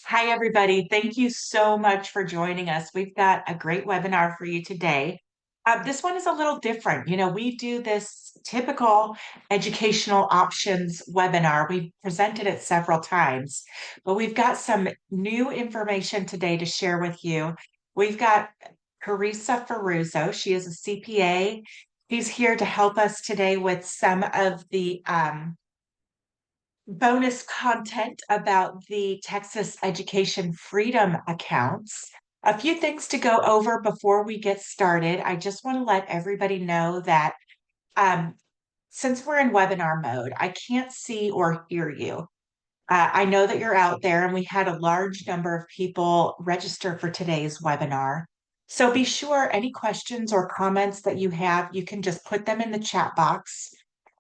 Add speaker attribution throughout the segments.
Speaker 1: Hi, everybody. Thank you so much for joining us. We've got a great webinar for you today. This one is a little different. We do this typical educational options webinar. We've presented it several times, but we've got some new information today to share with you. We've got Teresa Ferruzzo. She is a CPA. She's here to help us today with some of the bonus content about the Texas Education Freedom accounts. A few things to go over before we get started. I just want to let everybody know that um, since we're in webinar mode, I can't see or hear you. I know that you're out there, and we had a large number of people register for today's webinar. So be sure any questions or comments that you have, you can just put them in the chat box,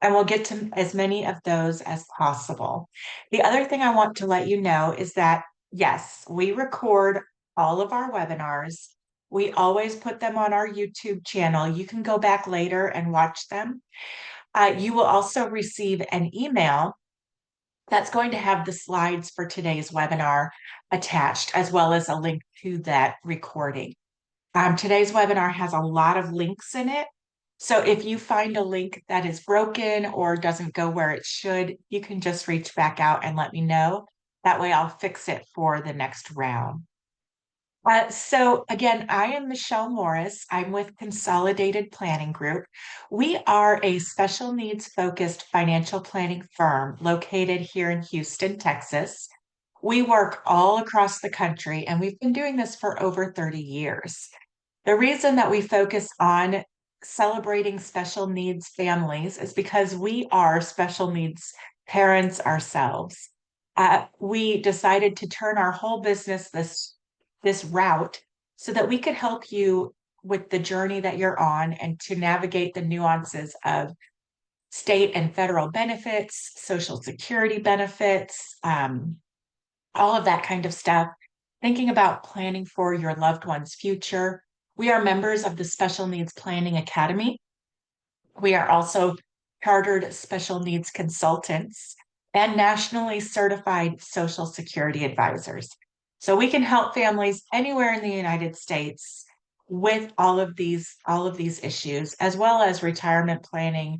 Speaker 1: and we'll get to as many of those as possible. The other thing I want to let you know is that, yes, we record all of our webinars. We always put them on our YouTube channel. You can go back later and watch them. You will also receive an email that's going to have the slides for today's webinar attached, as well as a link to that recording. Today's webinar has a lot of links in it. So if you find a link that is broken or doesn't go where it should, you can just reach back out and let me know. That way I'll fix it for the next round. So again, I am Michelle Morris. I'm with Consolidated Planning Group. We are a special needs focused financial planning firm located here in Houston, Texas. We work all across the country, and we've been doing this for over 30 years. The reason that we focus on celebrating special needs families is because we are special needs parents ourselves. We decided to turn our whole business this route so that we could help you with the journey that you're on and to navigate the nuances of state and federal benefits, social security benefits, all of that kind of stuff. Thinking about planning for your loved one's future. We are members of the Special Needs Planning Academy. We are also chartered special needs consultants and nationally certified Social Security advisors. So we can help families anywhere in the United States with all of these issues, as well as retirement planning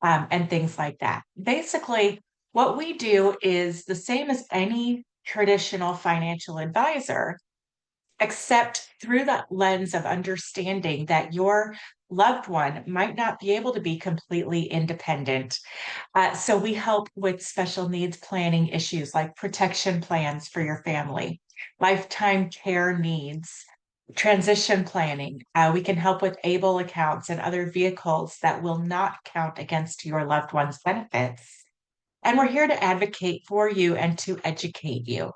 Speaker 1: and things like that. Basically, what we do is the same as any traditional financial advisor, except through that lens of understanding that your loved one might not be able to be completely independent. So we help with special needs planning issues like protection plans for your family, lifetime care needs, transition planning. We can help with ABLE accounts and other vehicles that will not count against your loved one's benefits. And we're here to advocate for you and to educate you.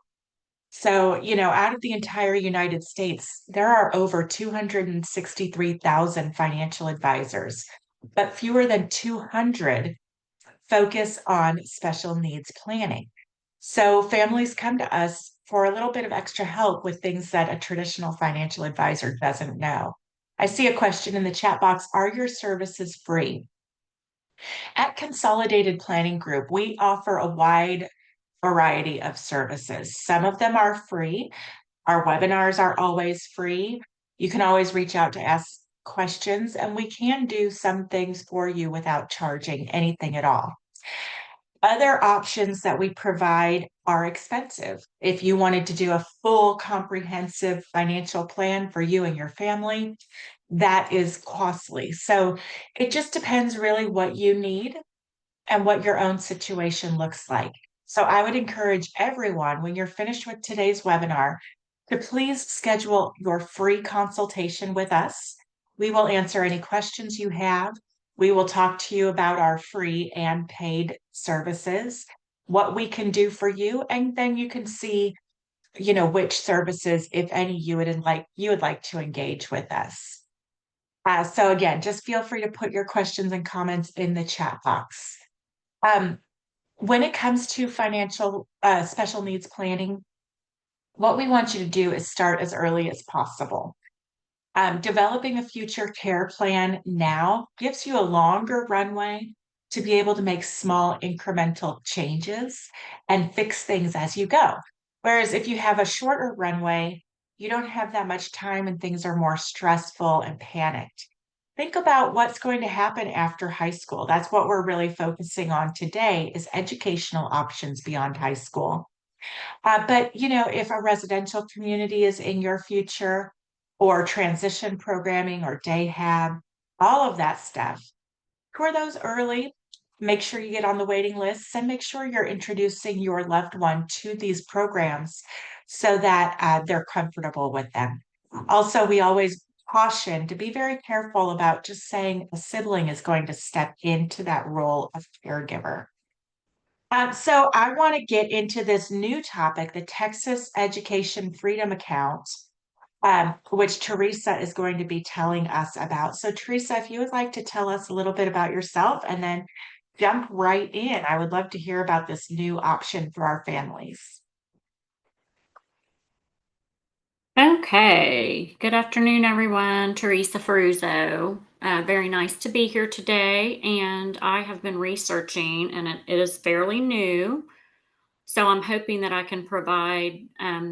Speaker 1: So, out of the entire United States, there are over 263,000 financial advisors, but fewer than 200 focus on special needs planning. So, families come to us for a little bit of extra help with things that a traditional financial advisor doesn't know. I see a question in the chat box. Are your services free? At Consolidated Planning Group, we offer a wide variety of services. Some of them are free. Our webinars are always free. You can always reach out to ask questions, and we can do some things for you without charging anything at all. Other options that we provide are expensive. If you wanted to do a full comprehensive financial plan for you and your family, that is costly. So it just depends really what you need and what your own situation looks like. So I would encourage everyone, when you're finished with today's webinar, to please schedule your free consultation with us. We will answer any questions you have. We will talk to you about our free and paid services, what we can do for you, and then you can see, which services, if any, you would like to engage with us. So again, just feel free to put your questions and comments in the chat box. When it comes to financial special needs planning, what we want you to do is start as early as possible. Developing a future care plan now gives you a longer runway to be able to make small incremental changes and fix things as you go. Whereas if you have a shorter runway, you don't have that much time and things are more stressful and panicked. Think about what's going to happen after high school. That's what we're really focusing on today is educational options beyond high school. But if a residential community is in your future or transition programming or day hab, all of that stuff, tour those early. Make sure you get on the waiting lists and make sure you're introducing your loved one to these programs so that they're comfortable with them. Also, we always caution to be very careful about just saying a sibling is going to step into that role of caregiver. So I want to get into this new topic, the Texas Education Freedom Account, which Teresa is going to be telling us about. So, Teresa, if you would like to tell us a little bit about yourself and then jump right in, I would love to hear about this new option for our families.
Speaker 2: Okay. Good afternoon, everyone. Teresa Ferruzzo. Very nice to be here today. And I have been researching, and it is fairly new. So I'm hoping that I can provide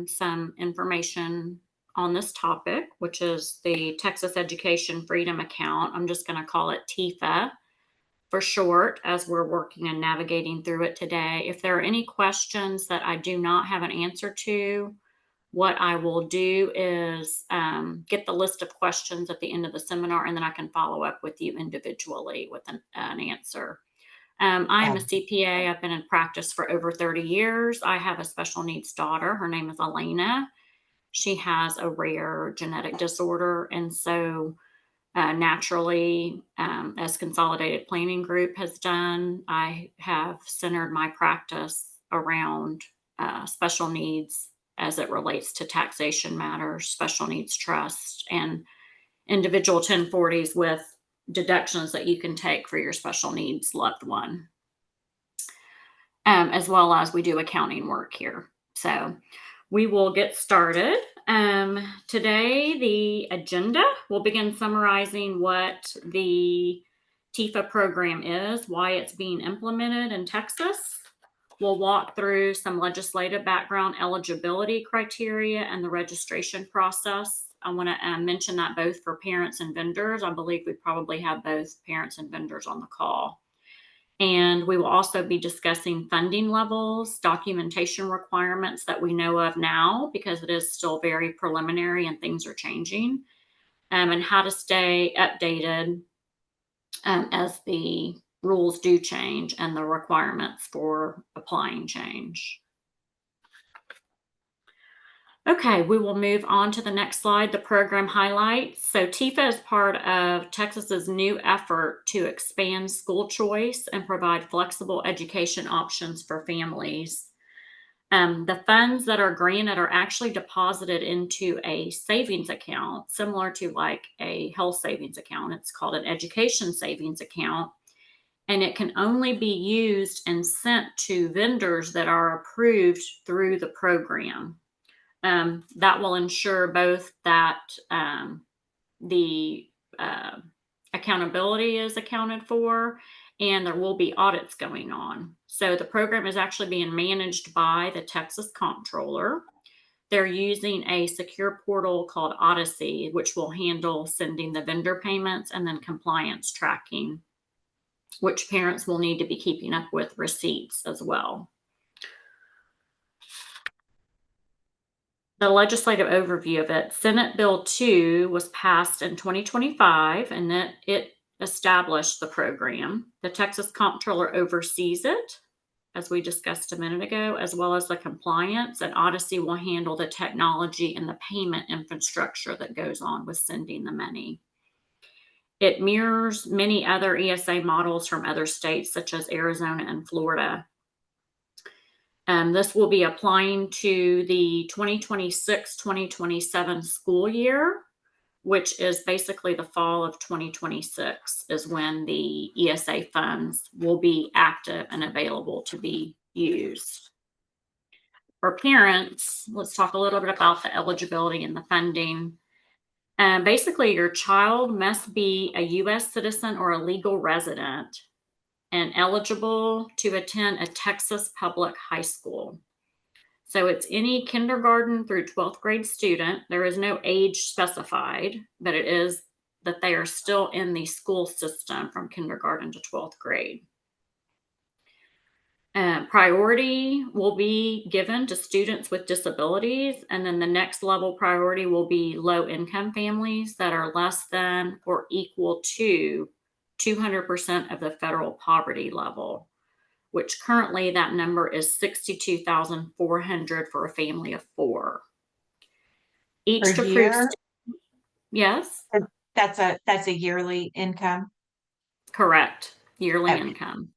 Speaker 2: some information on this topic, which is the Texas Education Freedom Account. I'm just going to call it TEFA for short as we're working and navigating through it today. If there are any questions that I do not have an answer to, what I will do is get the list of questions at the end of the seminar, and then I can follow up with you individually with an answer. I am a
Speaker 1: Um,
Speaker 2: CPA. I've been in practice for over 30 years. I have a special needs daughter. Her name is Elena. She has a rare genetic disorder. And so, naturally, as Consolidated Planning Group has done, I have centered my practice around special needs as it relates to taxation matters, special needs trusts, and individual 1040s with deductions that you can take for your special needs loved one, as well as we do accounting work here. So we will get started. Today, the agenda will begin summarizing what the TEFA program is, why it's being implemented in Texas. We'll walk through some legislative background, eligibility criteria, and the registration process. I want to mention that both for parents and vendors. I believe we probably have both parents and vendors on the call. And we will also be discussing funding levels, documentation requirements that we know of now, because it is still very preliminary and things are changing, and how to stay updated as the rules do change and the requirements for applying change. Okay, we will move on to the next slide, the program highlights. So TEFA is part of Texas's new effort to expand school choice and provide flexible education options for families. The funds that are granted are actually deposited into a savings account, similar to like a health savings account. It's called an education savings account, and it can only be used and sent to vendors that are approved through the program. That will ensure both that the accountability is accounted for and there will be audits going on. So the program is actually being managed by the Texas Comptroller. They're using a secure portal called Odyssey, which will handle sending the vendor payments and then compliance tracking, which parents will need to be keeping up with receipts as well. The legislative overview of it, Senate Bill 2 was passed in 2025, and that it established the program. The Texas Comptroller oversees it, as we discussed a minute ago, as well as the compliance, and Odyssey will handle the technology and the payment infrastructure that goes on with sending the money. It mirrors many other ESA models from other states, such as Arizona and Florida. This will be applying to the 2026-2027 school year, which is basically the fall of 2026 is when the ESA funds will be active and available to be used. For parents, let's talk a little bit about the eligibility and the funding. Basically, your child must be a U.S. citizen or a legal resident and eligible to attend a Texas public high school. So it's any kindergarten through 12th grade student. There is no age specified, but it is that they are still in the school system from kindergarten to 12th grade. Priority will be given to students with disabilities, and then the next level priority will be low income families that are less than or equal to 200% of the federal poverty level, which currently that number is 62,400 for a family of 4.
Speaker 1: Per
Speaker 2: Each approved
Speaker 1: year?
Speaker 2: yes,
Speaker 1: That's a yearly income?
Speaker 2: correct, yearly
Speaker 1: Okay.
Speaker 2: income.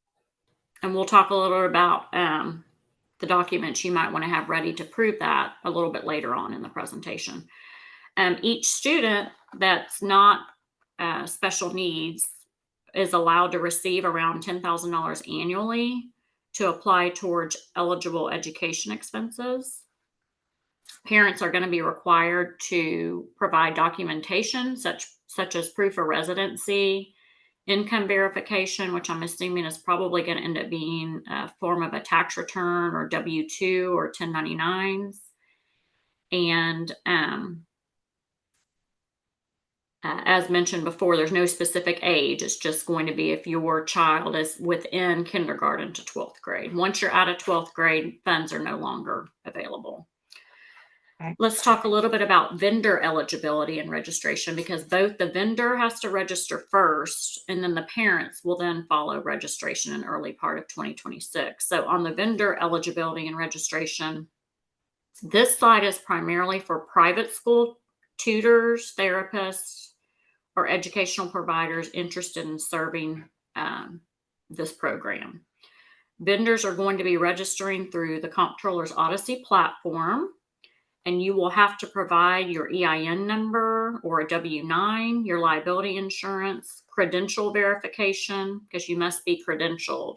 Speaker 2: And we'll talk a little bit about the documents you might want to have ready to prove that a little bit later on in the presentation. Each student that's not special needs is allowed to receive around $10,000 annually to apply towards eligible education expenses. Parents are going to be required to provide documentation such as proof of residency, income verification, which I'm assuming is probably going to end up being a form of a tax return or W-2 or 1099s. And as mentioned before, there's no specific age. It's just going to be if your child is within kindergarten to 12th grade. Once you're out of 12th grade, funds are no longer available.
Speaker 1: Okay.
Speaker 2: Let's talk a little bit about vendor eligibility and registration, because both the vendor has to register first and then the parents will then follow registration in early part of 2026. So on the vendor eligibility and registration, this slide is primarily for private school tutors, therapists, or educational providers interested in serving this program. Vendors are going to be registering through the Comptroller's Odyssey platform, and you will have to provide your EIN number or a W-9, your liability insurance, credential verification, because you must be credentialed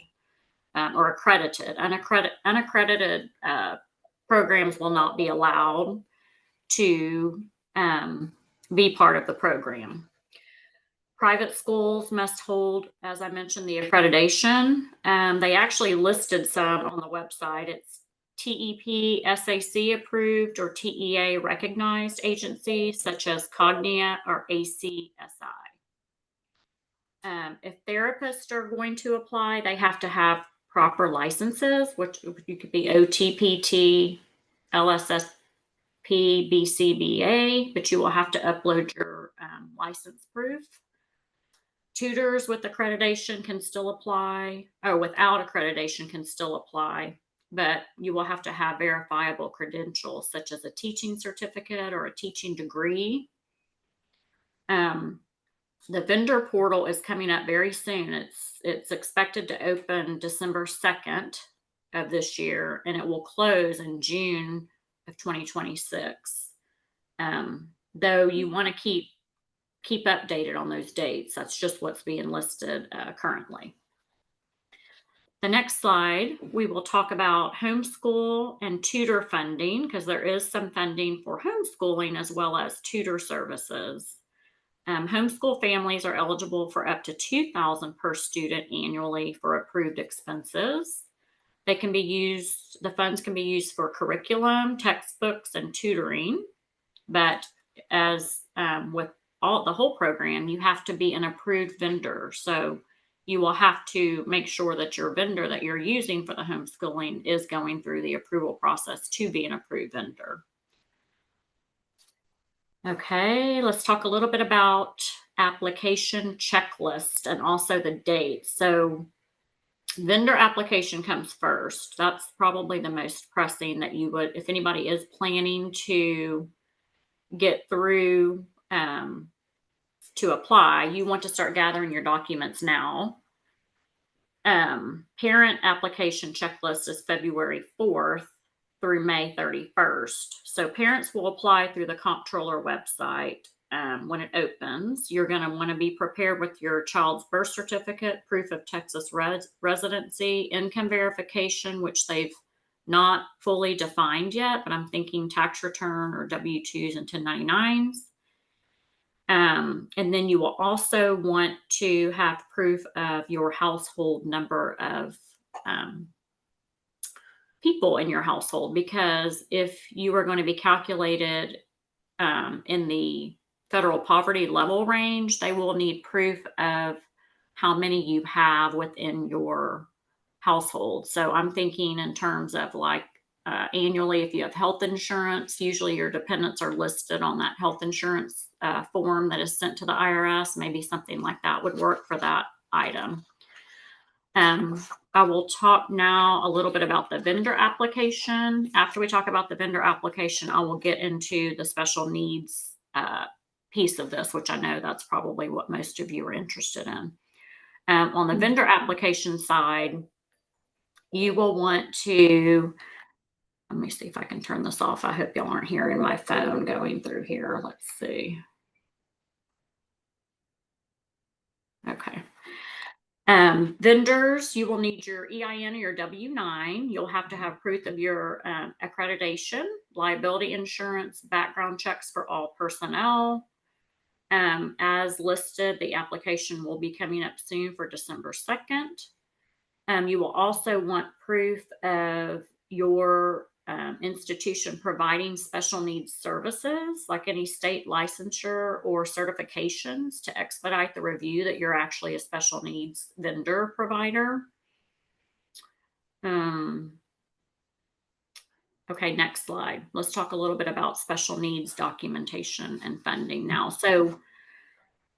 Speaker 2: or accredited. Unaccredited programs will not be allowed to be part of the program. Private schools must hold, as I mentioned, the accreditation. They actually listed some on the website. It's TEP, SAC approved, or TEA recognized agencies such as Cognia or ACSI. If therapists are going to apply, they have to have proper licenses, which you could be OTPT, LSSP, BCBA, but you will have to upload your license proof. Tutors with accreditation can still apply, or without accreditation can still apply, but you will have to have verifiable credentials such as a teaching certificate or a teaching degree. The vendor portal is coming up very soon. It's expected to open December 2nd of this year, and it will close in June of 2026. Though you want to keep updated on those dates. That's just what's being listed currently. The next slide, we will talk about homeschool and tutor funding, because there is some funding for homeschooling as well as tutor services. Homeschool families are eligible for up to $2,000 per student annually for approved expenses. The funds can be used for curriculum, textbooks, and tutoring. But as with the whole program, you have to be an approved vendor. So you will have to make sure that your vendor that you're using for the homeschooling is going through the approval process to be an approved vendor. Okay, let's talk a little bit about application checklist and also the dates. So vendor application comes first. That's probably the most pressing that you would, if anybody is planning to get through to apply, you want to start gathering your documents now. Parent application checklist is February 4th through May 31st. So parents will apply through the Comptroller website when it opens. You're going to want to be prepared with your child's birth certificate, proof of Texas residency, income verification, which they've not fully defined yet, but I'm thinking tax return or W-2s and 1099s. And then you will also want to have proof of your household number of people in your household, because if you are going to be calculated in the federal poverty level range, they will need proof of how many you have within your household. So I'm thinking in terms of like annually, if you have health insurance, usually your dependents are listed on that health insurance form that is sent to the IRS. Maybe something like that would work for that item. I will talk now a little bit about the vendor application. After we talk about the vendor application, I will get into the special needs piece of this, which I know that's probably what most of you are interested in. On the vendor application side, you will want to, let me see if I can turn this off. I hope y'all aren't hearing my phone going through here. Let's see. Okay. Vendors, you will need your EIN or your W-9. You'll have to have proof of your accreditation, liability insurance, background checks for all personnel. As listed, the application will be coming up soon for December 2nd. You will also want proof of your institution providing special needs services, like any state licensure or certifications to expedite the review that you're actually a special needs vendor provider. Okay, next slide. Let's talk a little bit about special needs documentation and funding now. So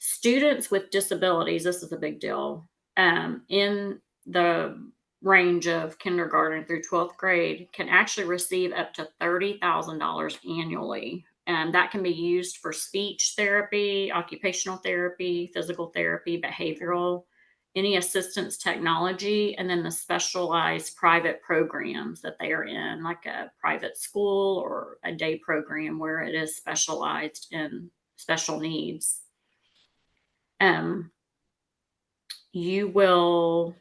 Speaker 2: students with disabilities, this is a big deal, in the range of kindergarten through 12th grade can actually receive up to $30,000 annually. And that can be used for speech therapy, occupational therapy, physical therapy, behavioral, any assistance technology, and then the specialized private programs that they are in, like a private school or a day program where it is specialized in special needs. You will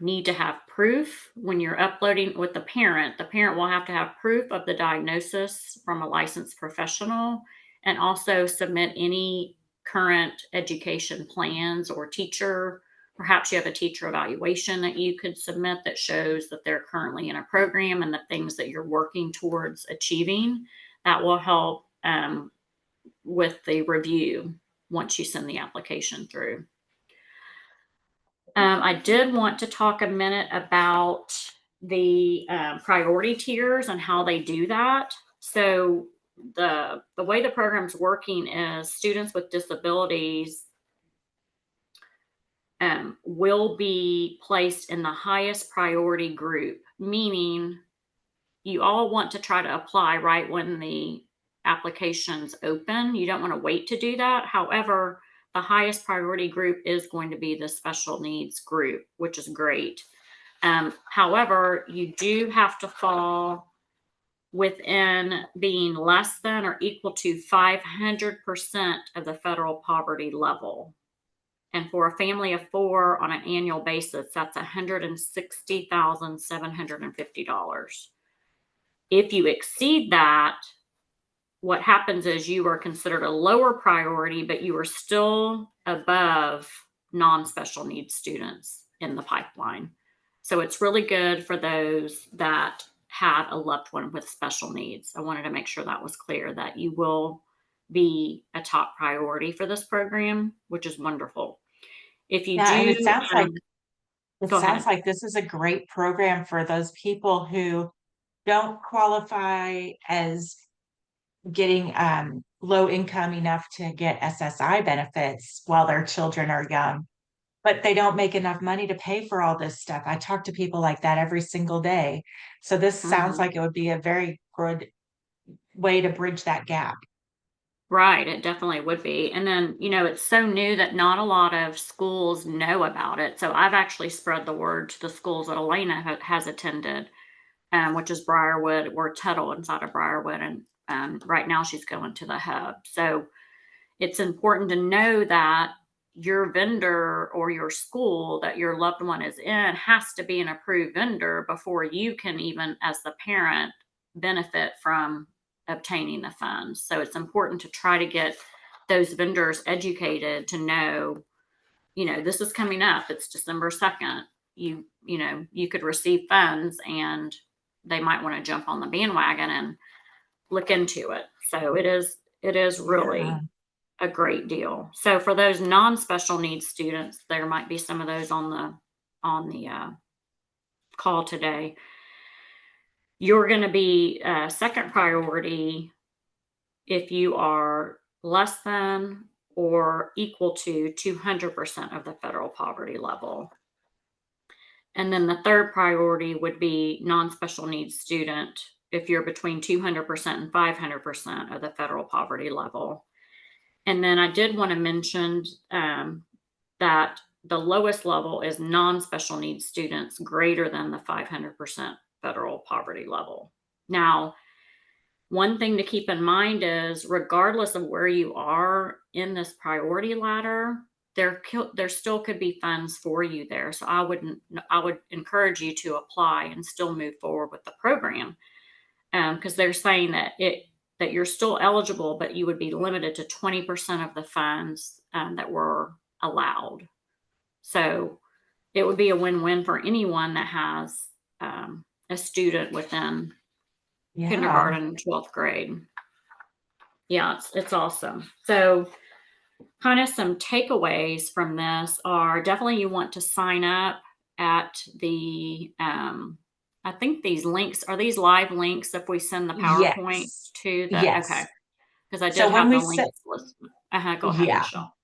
Speaker 2: need to have proof when you're uploading with the parent. The parent will have to have proof of the diagnosis from a licensed professional and also submit any current education plans or teacher. Perhaps you have a teacher evaluation that you could submit that shows that they're currently in a program and the things that you're working towards achieving. That will help with the review once you send the application through. I did want to talk a minute about the priority tiers and how they do that. So the way the program's working is students with disabilities will be placed in the highest priority group, meaning you all want to try to apply right when the applications open. You don't want to wait to do that. However, the highest priority group is going to be the special needs group, which is great. However, you do have to fall within being less than or equal to 500% of the federal poverty level. And for a family of four on an annual basis, that's $160,750. If you exceed that, what happens is you are considered a lower priority, but you are still above non-special needs students in the pipeline. So it's really good for those that have a loved one with special needs. I wanted to make sure that was clear, that you will be a top priority for this program, which is wonderful. If you
Speaker 1: Yeah, and
Speaker 2: do,
Speaker 1: it
Speaker 2: go
Speaker 1: sounds
Speaker 2: ahead.
Speaker 1: like this is a great program for those people who don't qualify as getting low income enough to get SSI benefits while their children are young, but they don't make enough money to pay for all this stuff. I talk to people like that every single day. So this sounds
Speaker 2: Mhm.
Speaker 1: like it would be a very good way to bridge that gap.
Speaker 2: Right, it definitely would be. And then, it's so new that not a lot of schools know about it. So I've actually spread the word to the schools that Elena has attended, which is Briarwood or Tuttle inside of Briarwood. And right now she's going to the hub. So it's important to know that your vendor or your school that your loved one is in has to be an approved vendor before you can even, as the parent, benefit from obtaining the funds. So it's important to try to get those vendors educated to know, this is coming up. It's December 2nd. You could receive funds, and they might want to jump on the bandwagon and look into it. So it is
Speaker 1: Yeah.
Speaker 2: really a great deal. So for those non-special needs students, there might be some of those on the call today. You're going to be second priority if you are less than or equal to 200% of the federal poverty level. And then the third priority would be non-special needs student if you're between 200% and 500% of the federal poverty level. And then I did want to mention that the lowest level is non-special needs students greater than the 500% federal poverty level. Now, one thing to keep in mind is regardless of where you are in this priority ladder, there still could be funds for you there. So I would encourage you to apply and still move forward with the program, because they're saying that you're still eligible, but you would be limited to 20% of the funds that were allowed. So it would be a win-win for anyone that has a student within
Speaker 1: Yeah.
Speaker 2: kindergarten and 12th grade. Yeah, it's awesome. So kind of some takeaways from this are definitely you want to sign up at the I think these links are these live links if we send the PowerPoint
Speaker 1: Yes.
Speaker 2: to the okay,
Speaker 1: Yes.
Speaker 2: because I
Speaker 1: So
Speaker 2: did
Speaker 1: when
Speaker 2: have
Speaker 1: we
Speaker 2: the
Speaker 1: set,
Speaker 2: links listed. Uh-huh, go ahead,
Speaker 1: yeah,
Speaker 2: Michelle.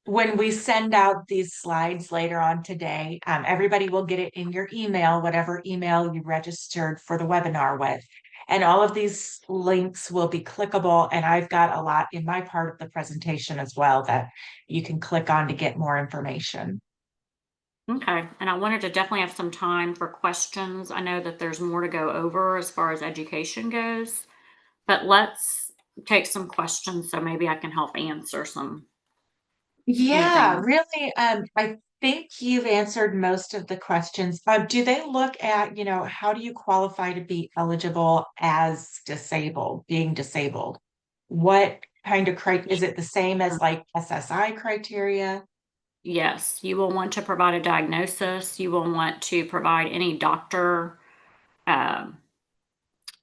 Speaker 1: when we send out these slides later on today, everybody will get it in your email, whatever email you registered for the webinar with. And all of these links will be clickable. And I've got a lot in my part of the presentation as well that you can click on to get more information.
Speaker 2: Okay, and I wanted to definitely have some time for questions. I know that there's more to go over as far as education goes, but let's take some questions so maybe I can help answer some
Speaker 1: Yeah,
Speaker 2: anything.
Speaker 1: really. I think you've answered most of the questions. Do they look at, how do you qualify to be eligible as disabled, being disabled? What kind of is it the same as like SSI criteria?
Speaker 2: Yes, you will want to provide a diagnosis. You will want to provide any doctor, um,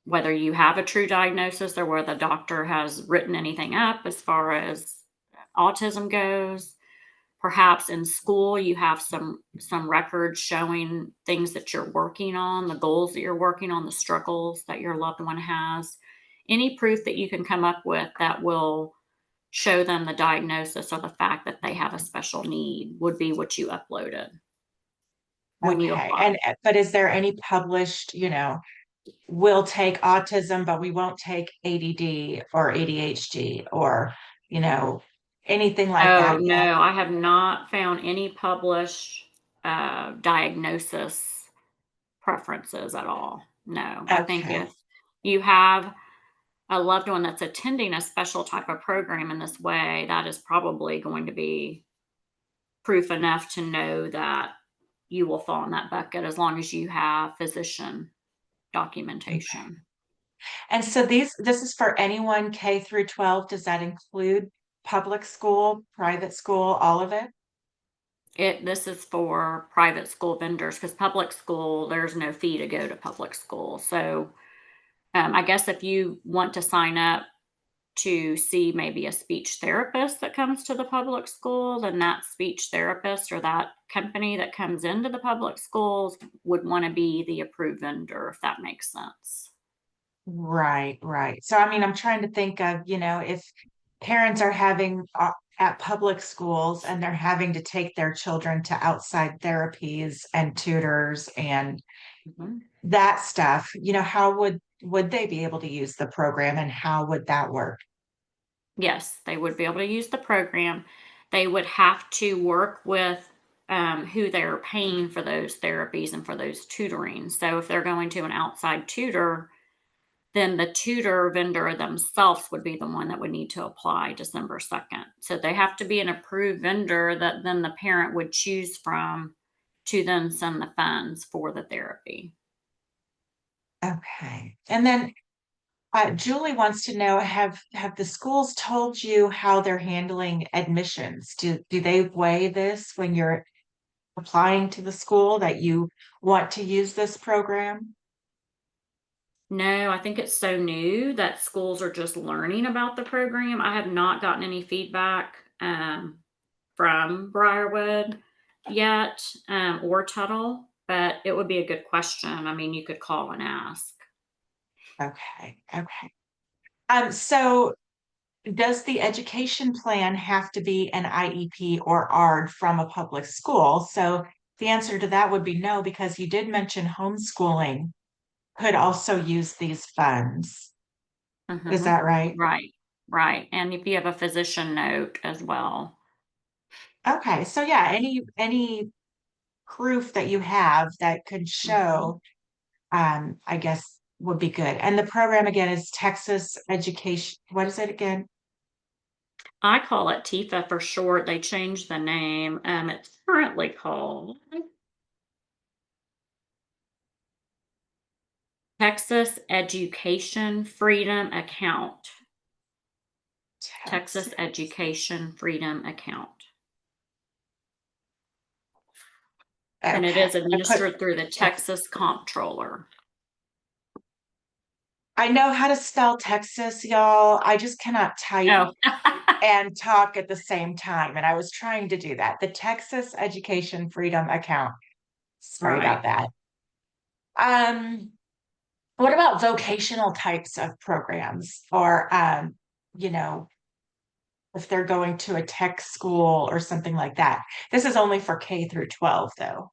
Speaker 2: whether you have a true diagnosis or whether the doctor has written anything up as far as autism goes. Perhaps in school you have some records showing things that you're working on, the goals that you're working on, the struggles that your loved one has. Any proof that you can come up with that will show them the diagnosis or the fact that they have a special need would be what you uploaded when you
Speaker 1: Okay.
Speaker 2: apply.
Speaker 1: But is there any published, we'll take autism, but we won't take ADD or ADHD or, you know, anything like
Speaker 2: Oh,
Speaker 1: that yet?
Speaker 2: no, I have not found any published diagnosis preferences at all. No, I think
Speaker 1: Okay.
Speaker 2: if you have a loved one that's attending a special type of program in this way, that is probably going to be proof enough to know that you will fall in that bucket as long as you have physician
Speaker 1: Okay.
Speaker 2: documentation.
Speaker 1: And so this is for anyone K through 12. Does that include public school, private school, all of it?
Speaker 2: This is for private school vendors because public school, there's no fee to go to public school. So I guess if you want to sign up to see maybe a speech therapist that comes to the public school, then that speech therapist or that company that comes into the public schools would want to be the approved vendor, if that makes sense.
Speaker 1: Right, right. So I mean, I'm trying to think of, if parents are having at public schools and they're having to take their children to outside therapies and tutors and
Speaker 2: Mhm.
Speaker 1: that stuff, how would they be able to use the program and how would that work?
Speaker 2: Yes, they would be able to use the program. They would have to work with who they're paying for those therapies and for those tutoring. So if they're going to an outside tutor, then the tutor vendor themselves would be the one that would need to apply December 2nd. So they have to be an approved vendor that then the parent would choose from to then send the funds for the therapy.
Speaker 1: Okay. And then Julie wants to know, have the schools told you how they're handling admissions? Do they weigh this when you're applying to the school that you want to use this program?
Speaker 2: No, I think it's so new that schools are just learning about the program. I have not gotten any feedback from Briarwood yet, or Tuttle, but it would be a good question. I mean, you could call and ask.
Speaker 1: Okay, okay. So does the education plan have to be an IEP or ARD from a public school? So the answer to that would be no, because you did mention homeschooling could also use these funds. Is
Speaker 2: Mhm.
Speaker 1: that right?
Speaker 2: Right, right, and if you have a physician note as well.
Speaker 1: Okay, so yeah, any proof that you have that could
Speaker 2: Mhm.
Speaker 1: show, I guess would be good. And the program again is Texas Education. What is it again?
Speaker 2: I call it TEFA for short. They changed the name. It's currently called Texas Education Freedom Account. Texas
Speaker 1: Texas.
Speaker 2: Education Freedom Account. And it
Speaker 1: Okay.
Speaker 2: is
Speaker 1: I put
Speaker 2: administered through the
Speaker 1: Texas.
Speaker 2: Texas Comptroller.
Speaker 1: I know how to spell Texas, y'all. I just cannot type
Speaker 2: Oh,
Speaker 1: and talk at the same time. And I was trying to do that. The Texas Education Freedom Account. Sorry
Speaker 2: right.
Speaker 1: about that. Um, what about vocational types of programs or you know, if they're going to a tech school or something like that? This is only for K through 12 though.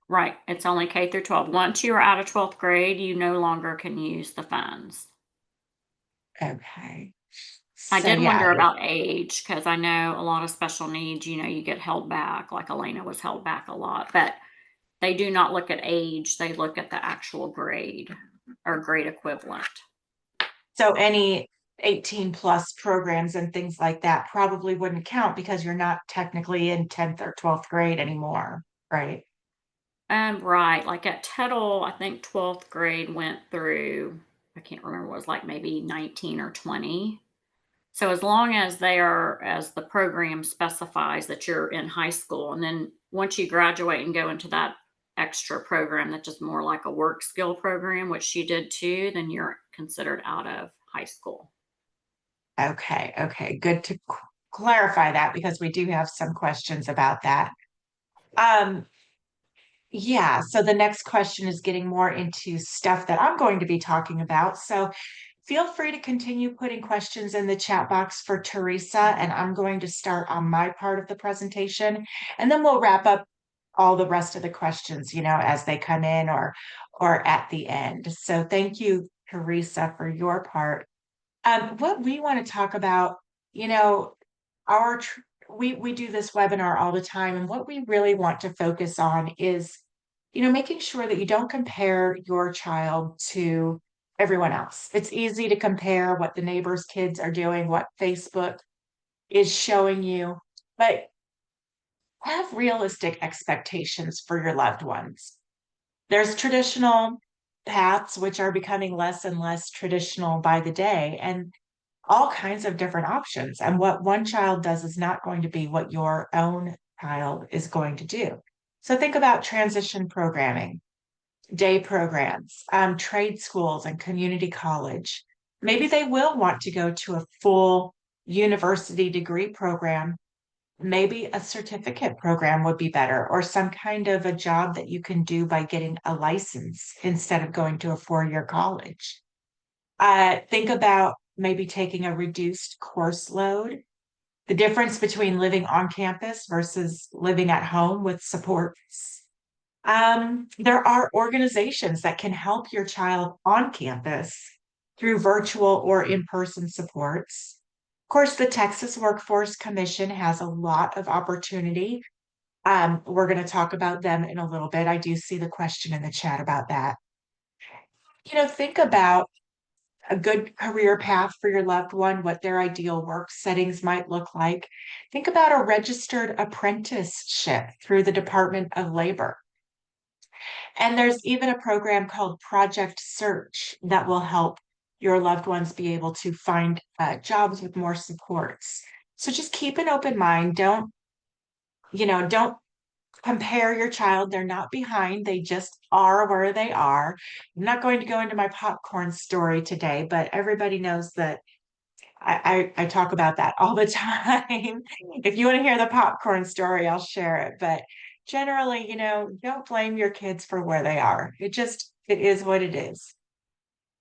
Speaker 2: Right. It's only K through 12. Once you are out of 12th grade, you no longer can use the funds.
Speaker 1: Okay.
Speaker 2: I
Speaker 1: So
Speaker 2: did
Speaker 1: yeah,
Speaker 2: wonder about age because I know a lot of special needs, you get held back, like Elena was held back a lot, but they do not look at age. They look at the actual grade or grade equivalent.
Speaker 1: so any 18 plus programs and things like that probably wouldn't count because you're not technically in 10th or 12th grade anymore, right?
Speaker 2: Right. Like at Tuttle, I think 12th grade went through, I can't remember, what it was like maybe 19 or 20. So as long as they are, as the program specifies that you're in high school, and then once you graduate and go into that extra program that's just more like a work skill program, which she did too, then you're considered out of high school.
Speaker 1: Okay, okay, good to clarify that because we do have some questions about that. Um, yeah, so the next question is getting more into stuff that I'm going to be talking about. So feel free to continue putting questions in the chat box for Teresa, and I'm going to start on my part of the presentation, and then we'll wrap up all the rest of the questions, as they come in or at the end. So thank you, Teresa, for your part. What we want to talk about, you know, our tr- we do this webinar all the time, and what we really want to focus on is, making sure that you don't compare your child to everyone else. It's easy to compare what the neighbors' kids are doing, what Facebook is showing you, but have realistic expectations for your loved ones. There's traditional paths which are becoming less and less traditional by the day, and all kinds of different options. And what one child does is not going to be what your own child is going to do. So think about transition programming, day programs, trade schools, and community college. Maybe they will want to go to a full university degree program. Maybe a certificate program would be better, or some kind of a job that you can do by getting a license instead of going to a 4-year college. Think about maybe taking a reduced course load, the difference between living on campus versus living at home with supports. There are organizations that can help your child on campus through virtual or in-person supports. Of course, the Texas Workforce Commission has a lot of opportunity. We're going to talk about them in a little bit. I do see the question in the chat about that. Think about a good career path for your loved one, what their ideal work settings might look like. Think about a registered apprenticeship through the Department of Labor. And there's even a program called Project Search that will help your loved ones be able to find jobs with more supports. So just keep an open mind. Don't compare your child. They're not behind, they just are where they are. I'm not going to go into my popcorn story today, but everybody knows that I talk about that all the time. If you want to hear the popcorn story, I'll share it. But generally, don't blame your kids for where they are. It is what it is.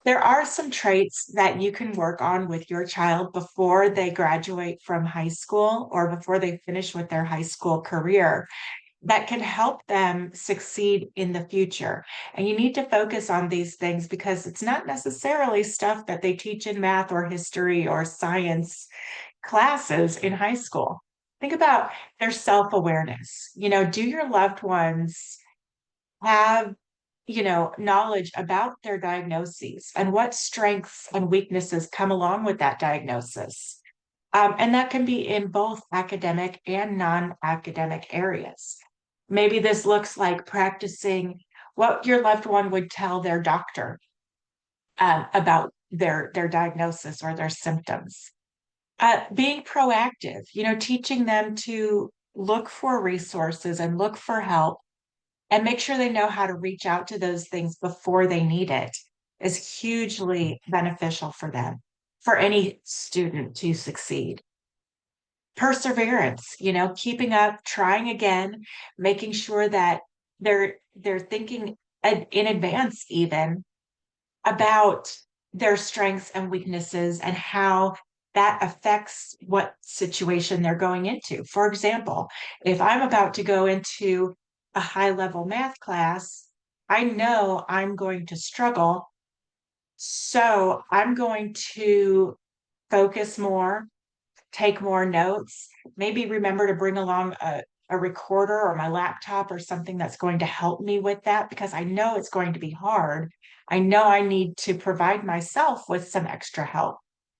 Speaker 1: There are some traits that you can work on with your child before they graduate from high school or before they finish with their high school career that can help them succeed in the future. And you need to focus on these things because it's not necessarily stuff that they teach in math or history or science classes in high school. Think about their self-awareness. Do your loved ones have, knowledge about their diagnoses and what strengths and weaknesses come along with that diagnosis? And that can be in both academic and non-academic areas. Maybe this looks like practicing what your loved one would tell their doctor about their diagnosis or their symptoms. Being proactive, teaching them to look for resources and look for help and make sure they know how to reach out to those things before they need it is hugely beneficial for them, for any student to succeed. Perseverance, keeping up, trying again, making sure that they're thinking in advance even about their strengths and weaknesses and how that affects what situation they're going into. For example, if I'm about to go into a high level math class, I know I'm going to struggle. So I'm going to focus more, take more notes, maybe remember to bring along a recorder or my laptop or something that's going to help me with that because I know it's going to be hard. I know I need to provide myself with some extra help.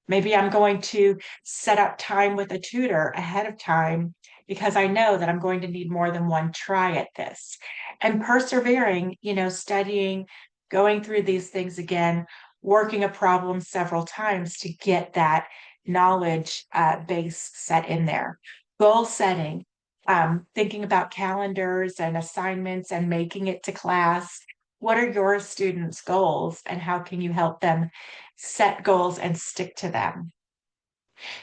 Speaker 1: Maybe I'm going to set up time with a tutor ahead of time because I know that I'm going to need more than one try at this. And persevering, studying, going through these things again, working a problem several times to get that knowledge base set in there. Goal setting, thinking about calendars and assignments and making it to class. What are your students' goals and how can you help them set goals and stick to them?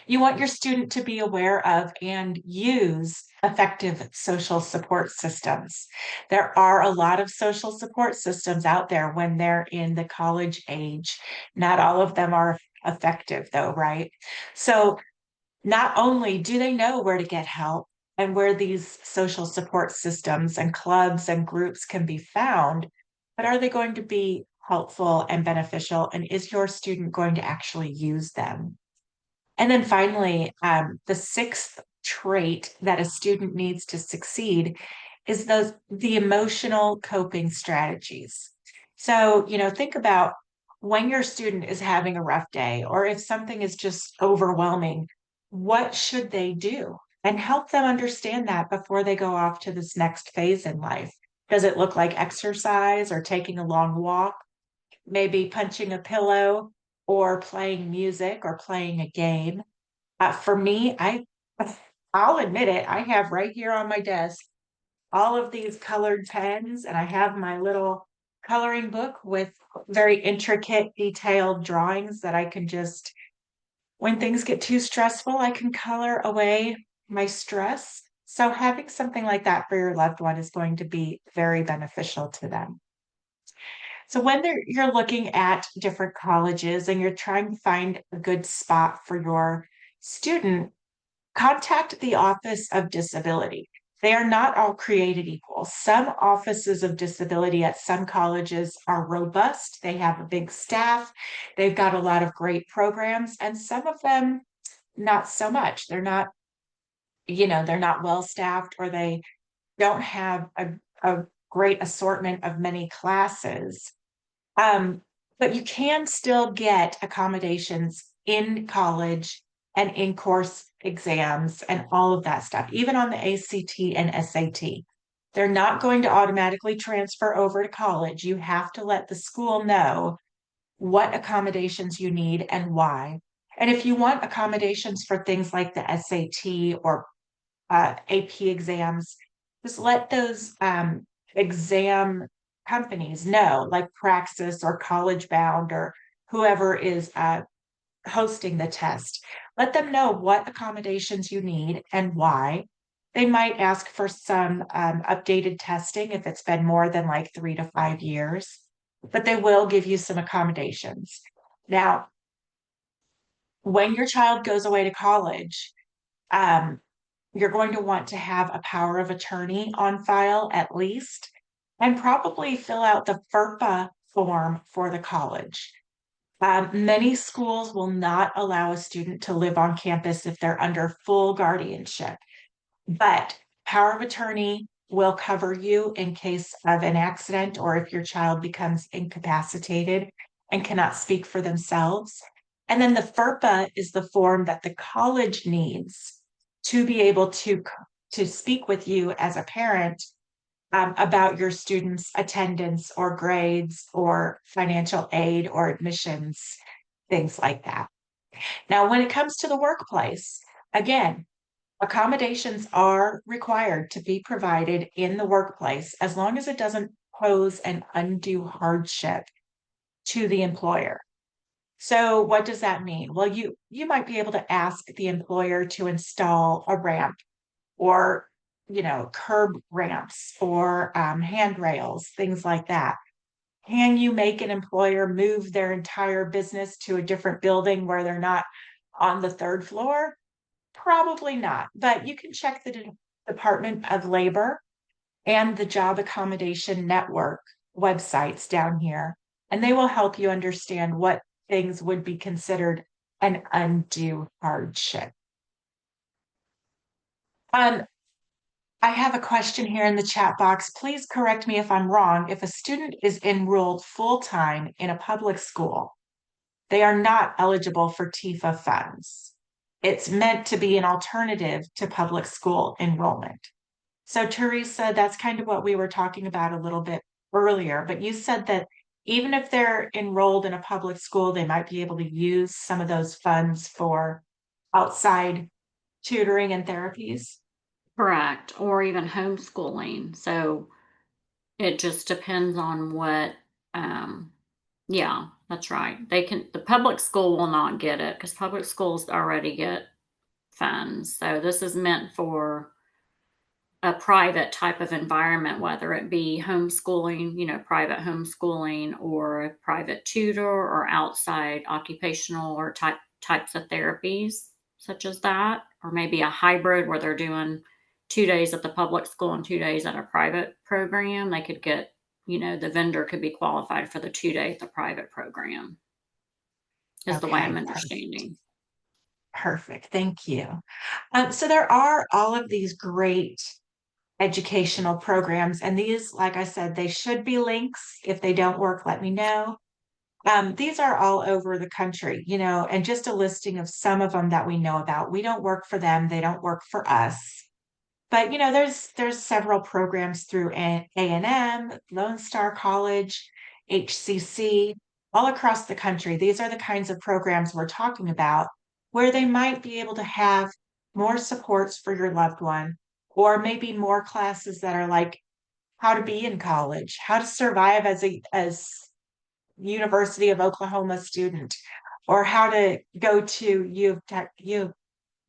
Speaker 1: You want your student to be aware of and use effective social support systems. There are a lot of social support systems out there when they're in the college age. Not all of them are effective, though, right? So, not only do they know where to get help and where these social support systems and clubs and groups can be found, but are they going to be helpful and beneficial? And is your student going to actually use them? And then finally, the sixth trait that a student needs to succeed is the emotional coping strategies. So, think about when your student is having a rough day or if something is just overwhelming, what should they do? And help them understand that before they go off to this next phase in life. Does it look like exercise or taking a long walk? Maybe punching a pillow or playing music or playing a game. For me, I'll admit it, I have right here on my desk all of these colored pens, and I have my little coloring book with very intricate, detailed drawings that I can just, when things get too stressful, I can color away my stress. So having something like that for your loved one is going to be very beneficial to them. So when you're looking at different colleges and you're trying to find a good spot for your student, contact the Office of Disability. They are not all created equal. Some offices of disability at some colleges are robust. They have a big staff. They've got a lot of great programs, and some of them not so much. They're not well staffed or they don't have a great assortment of many classes. Um, but you can still get accommodations in college and in course exams and all of that stuff, even on the ACT and SAT. They're not going to automatically transfer over to college. You have to let the school know what accommodations you need and why. And if you want accommodations for things like the SAT or AP exams, just let those exam companies know, like Praxis or College Bound or whoever is hosting the test. Let them know what accommodations you need and why. They might ask for some updated testing if it's been more than like 3 to 5 years, but they will give you some accommodations. Now, when your child goes away to college, um, you're going to want to have a power of attorney on file at least, and probably fill out the FERPA form for the college. Many schools will not allow a student to live on campus if they're under full guardianship, but power of attorney will cover you in case of an accident or if your child becomes incapacitated and cannot speak for themselves. And then the FERPA is the form that the college needs to be able to speak with you as a parent about your students' attendance or grades or financial aid or admissions, things like that. Now, when it comes to the workplace, again, accommodations are required to be provided in the workplace as long as it doesn't pose an undue hardship to the employer. So what does that mean? Well, you might be able to ask the employer to install a ramp or curb ramps or handrails, things like that. Can you make an employer move their entire business to a different building where they're not on the third floor? Probably not, but you can check the Department of Labor and the Job Accommodation Network websites down here, and they will help you understand what things would be considered an undue hardship. Um, I have a question here in the chat box. Please correct me if I'm wrong. If a student is enrolled full-time in a public school, they are not eligible for TEFA funds. It's meant to be an alternative to public school enrollment. So Teresa, that's kind of what we were talking about a little bit earlier, but you said that even if they're enrolled in a public school, they might be able to use some of those funds for outside tutoring and therapies.
Speaker 2: Correct. Or even homeschooling. So it just depends on what, um, yeah, that's right. The public school will not get it because public schools already get funds. So this is meant for a private type of environment, whether it be homeschooling, private homeschooling or a private tutor or outside occupational or types of therapies such as that, or maybe a hybrid where they're doing 2 days at the public school and 2 days at a private program. They could get, the vendor could be qualified for the 2 day at the private program, is the way I'm
Speaker 1: Okay,
Speaker 2: understanding.
Speaker 1: perfect. Thank you. So there are all of these great educational programs, and these, like I said, they should be links. If they don't work, let me know. These are all over the country, and just a listing of some of them that we know about. We don't work for them, they don't work for us. But there's several programs through A&M, Lone Star College, HCC, all across the country. These are the kinds of programs we're talking about where they might be able to have more supports for your loved one, or maybe more classes that are like how to be in college, how to survive as University of Oklahoma student, or how to go to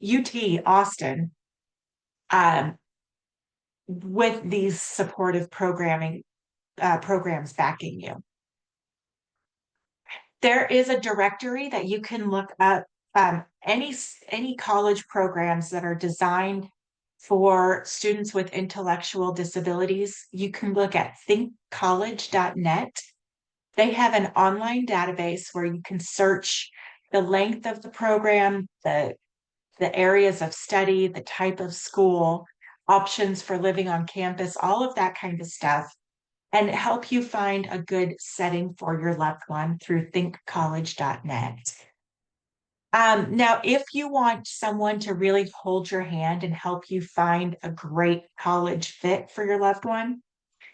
Speaker 1: UT Austin um, with these supportive programming programs backing you. There is a directory that you can look up any college programs that are designed for students with intellectual disabilities. You can look at thinkcollege.net. They have an online database where you can search the length of the program, the areas of study, the type of school, options for living on campus, all of that kind of stuff, and help you find a good setting for your loved one through thinkcollege.net. Now, if you want someone to really hold your hand and help you find a great college fit for your loved one,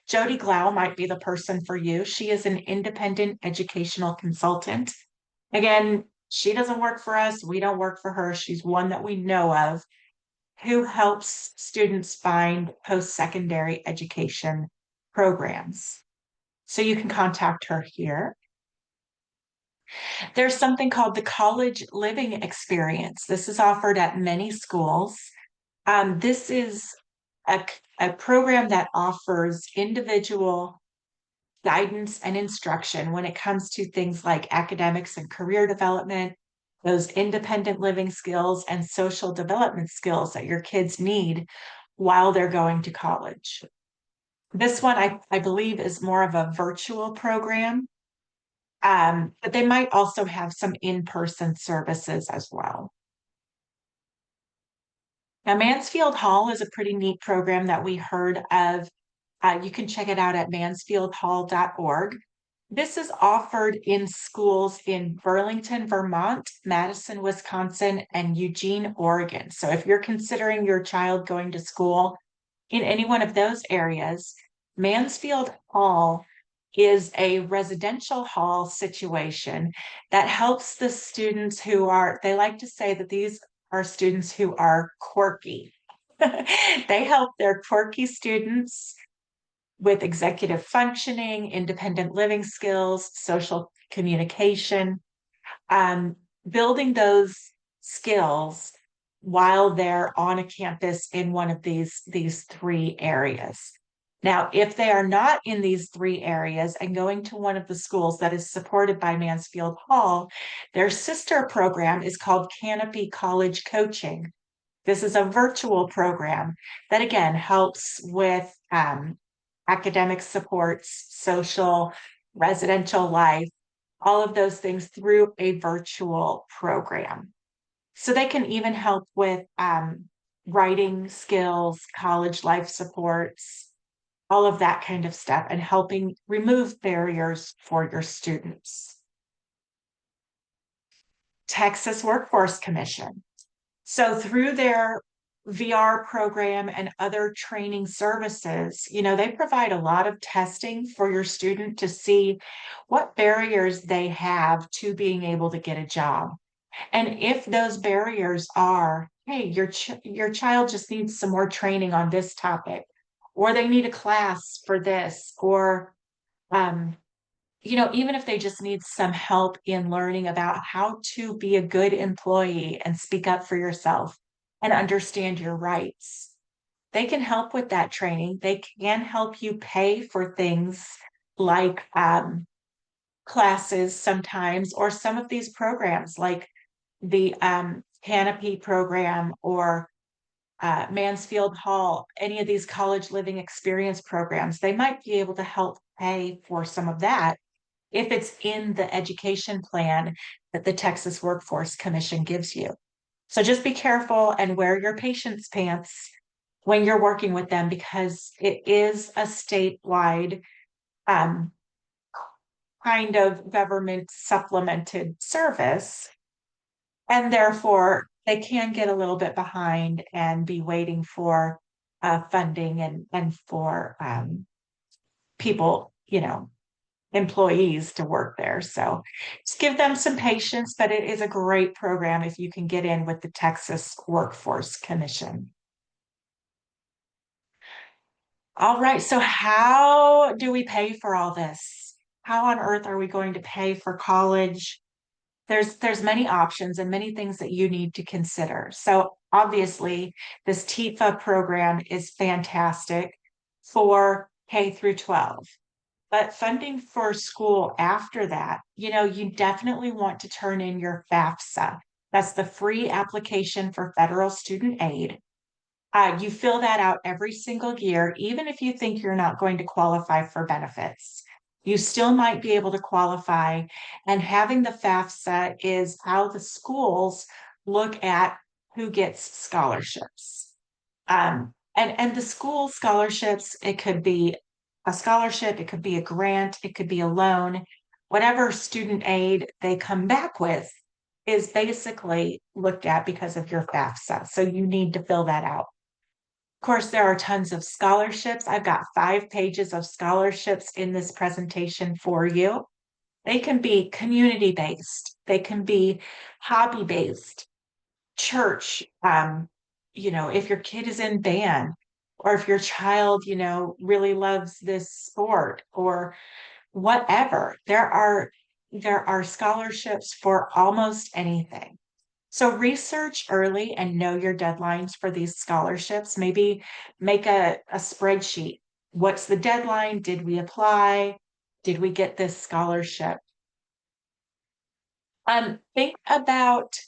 Speaker 1: Jody Glau might be the person for you. She is an independent educational consultant. Again, she doesn't work for us. We don't work for her. She's one that we know of. who helps students find post-secondary education programs. So you can contact her here. There's something called the College Living Experience. This is offered at many schools. This is a program that offers individual guidance and instruction when it comes to things like academics and career development, those independent living skills and social development skills that your kids need while they're going to college. This one, I believe, is more of a virtual program, but they might also have some in-person services as well. Now, Mansfield Hall is a pretty neat program that we heard of. You can check it out at mansfieldhall.org. This is offered in schools in Burlington, Vermont, Madison, Wisconsin, and Eugene, Oregon. So if you're considering your child going to school in any one of those areas, Mansfield Hall is a residential hall situation that helps the students who are, they like to say that these are students who are quirky. They help their quirky students with executive functioning, independent living skills, social communication, building those skills while they're on a campus in one of these three areas. Now, if they are not in these three areas and going to one of the schools that is supported by Mansfield Hall, their sister program is called Canopy College Coaching. This is a virtual program that, again, helps with academic supports, social, residential life, all of those things through a virtual program. So they can even help with writing skills, college life supports, all of that kind of stuff, and helping remove barriers for your students. Texas Workforce Commission. So through their VR program and other training services, they provide a lot of testing for your student to see what barriers they have to being able to get a job. And if those barriers are, hey, your child just needs some more training on this topic, or they need a class for this, or even if they just need some help in learning about how to be a good employee and speak up for yourself and understand your rights, they can help with that training. They can help you pay for things like classes sometimes, or some of these programs like the Canopy program or Mansfield Hall, any of these college living experience programs. They might be able to help pay for some of that if it's in the education plan that the Texas Workforce Commission gives you. So just be careful and wear your patient's pants when you're working with them, because it is a statewide kind of government supplemented service. And therefore, they can get a little bit behind and be waiting for funding and for people, employees to work there. So just give them some patience, but it is a great program if you can get in with the Texas Workforce Commission. All right, so how do we pay for all this? How on earth are we going to pay for college? There's many options and many things that you need to consider. So obviously, this TEFA program is fantastic for K through 12. But funding for school after that, you definitely want to turn in your FAFSA. That's the free application for federal student aid. You fill that out every single year, even if you think you're not going to qualify for benefits. You still might be able to qualify. And having the FAFSA is how the schools look at who gets scholarships. And the school scholarships, it could be a scholarship, it could be a grant, it could be a loan. Whatever student aid they come back with is basically looked at because of your FAFSA. So you need to fill that out. Of course, there are tons of scholarships. I've got 5 pages of scholarships in this presentation for you. They can be community-based, they can be hobby-based, church, if your kid is in band, or if your child, really loves this sport or whatever. There are scholarships for almost anything. So research early and know your deadlines for these scholarships. Maybe make a spreadsheet. What's the deadline? Did we apply? Did we get this scholarship? Think about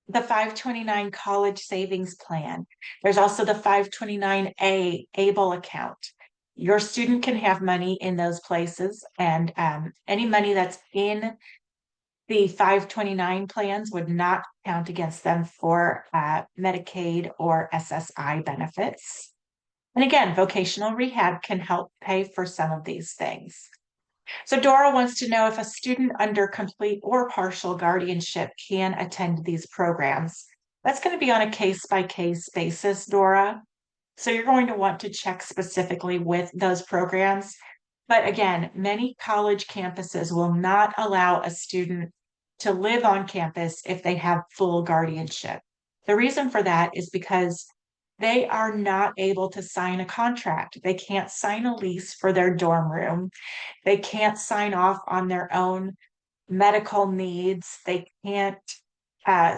Speaker 1: the 529 college savings plan. There's also the 529A ABLE account. Your student can have money in those places, and any money that's in the 529 plans would not count against them for Medicaid or SSI benefits. And again, vocational rehab can help pay for some of these things. So Dora wants to know if a student under complete or partial guardianship can attend these programs. That's going to be on a case-by-case basis, Dora. So you're going to want to check specifically with those programs. But again, many college campuses will not allow a student to live on campus if they have full guardianship. The reason for that is because they are not able to sign a contract. They can't sign a lease for their dorm room. They can't sign off on their own medical needs. They can't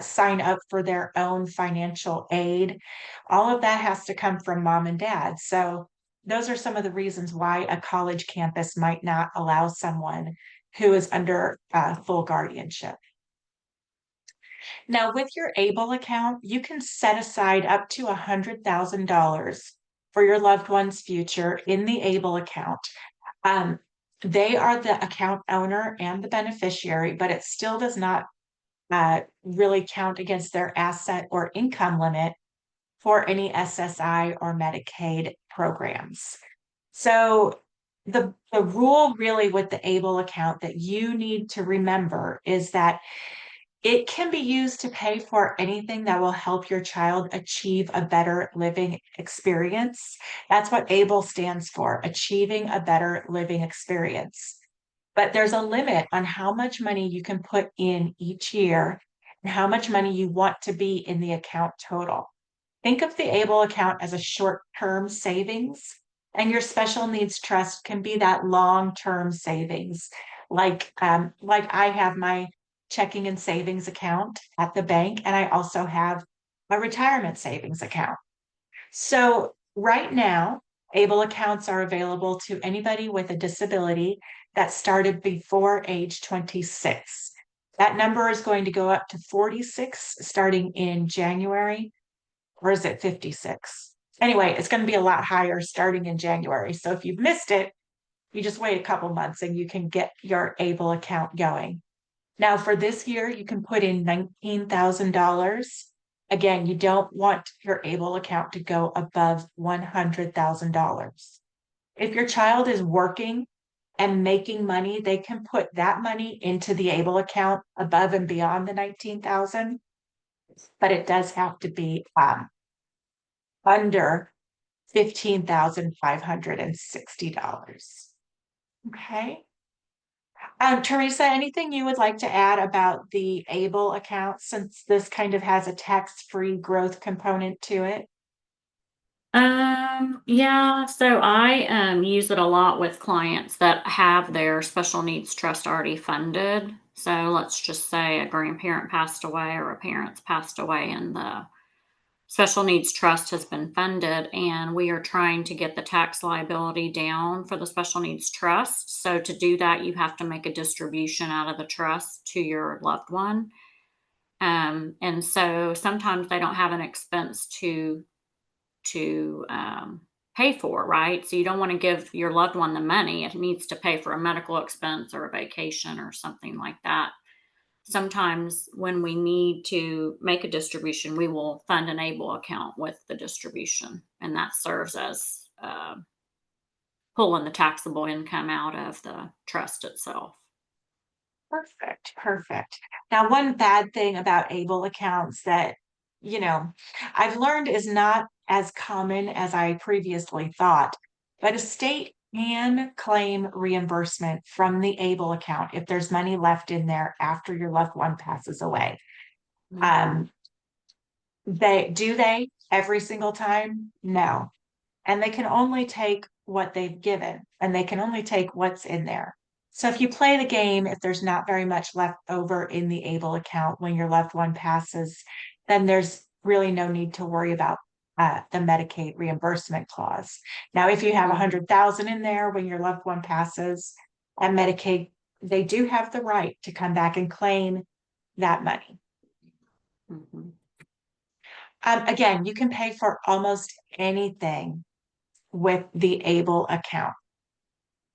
Speaker 1: sign up for their own financial aid. All of that has to come from mom and dad. So those are some of the reasons why a college campus might not allow someone who is under full guardianship. Now, with your ABLE account, you can set aside up to $100,000 for your loved one's future in the ABLE account. They are the account owner and the beneficiary, but it still does not really count against their asset or income limit for any SSI or Medicaid programs. So the rule really with the ABLE account that you need to remember is that it can be used to pay for anything that will help your child achieve a better living experience. That's what ABLE stands for, achieving a better living experience. But there's a limit on how much money you can put in each year and how much money you want to be in the account total. Think of the ABLE account as a short-term savings, and your special needs trust can be that long-term savings. Like I have my checking and savings account at the bank, and I also have a retirement savings account. So right now, ABLE accounts are available to anybody with a disability that started before age 26. That number is going to go up to 46 starting in January, or is it 56? Anyway, it's going to be a lot higher starting in January. So if you've missed it, you just wait a couple months and you can get your ABLE account going. Now, for this year, you can put in $19,000. Again, you don't want your ABLE account to go above $100,000. If your child is working and making money, they can put that money into the ABLE account above and beyond the 19,000, but it does have to be under $15,560. Okay. Teresa, anything you would like to add about the ABLE account since this kind of has a tax-free growth component to it?
Speaker 2: Yeah, so I use it a lot with clients that have their special needs trust already funded. So let's just say a grandparent passed away or a parent's passed away and the special needs trust has been funded, and we are trying to get the tax liability down for the special needs trust. So to do that, you have to make a distribution out of the trust to your loved one. And so sometimes they don't have an expense to pay for, right? So you don't want to give your loved one the money. It needs to pay for a medical expense or a vacation or something like that. Sometimes when we need to make a distribution, we will fund an ABLE account with the distribution, and that serves as pulling the taxable income out of the trust itself.
Speaker 1: Perfect, perfect. Now, one bad thing about ABLE accounts that, I've learned is not as common as I previously thought, but a state can claim reimbursement from the ABLE account if there's money left in there after your loved one passes away.
Speaker 2: Mhm.
Speaker 1: Um, they do they? every single time? No. And they can only take what they've given, and they can only take what's in there. So if you play the game, if there's not very much left over in the ABLE account when your loved one passes, then there's really no need to worry about the Medicaid reimbursement clause. Now, if you have 100,000 in there when your loved one passes, and Medicaid, they do have the right to come back and claim that money.
Speaker 2: Mhm.
Speaker 1: Again, you can pay for almost anything with the ABLE account.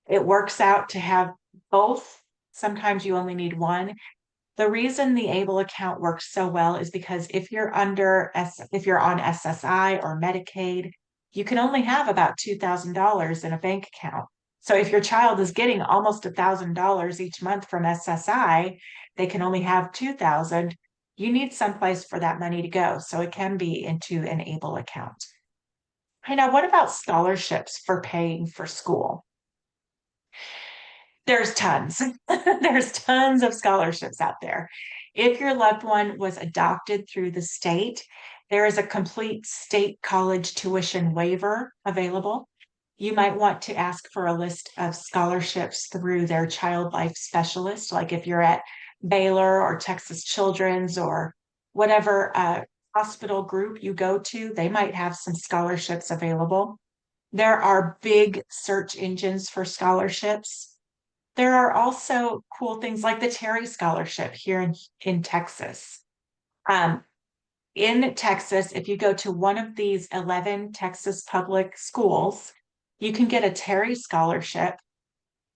Speaker 1: It works out to have both. Sometimes you only need one. The reason the ABLE account works so well is because if you're if you're on SSI or Medicaid, you can only have about $2,000 in a bank account. So if your child is getting almost $1,000 each month from SSI, they can only have 2,000. You need someplace for that money to go. So it can be into an ABLE account. Hey, now, what about scholarships for paying for school? There's tons. There's tons of scholarships out there. If your loved one was adopted through the state, there is a complete state college tuition waiver available. You might want to ask for a list of scholarships through their child life specialist, like if you're at Baylor or Texas Children's or whatever hospital group you go to, they might have some scholarships available. There are big search engines for scholarships. There are also cool things like the Terry Scholarship here in Texas. Um, in Texas, if you go to one of these 11 Texas public schools, you can get a Terry Scholarship.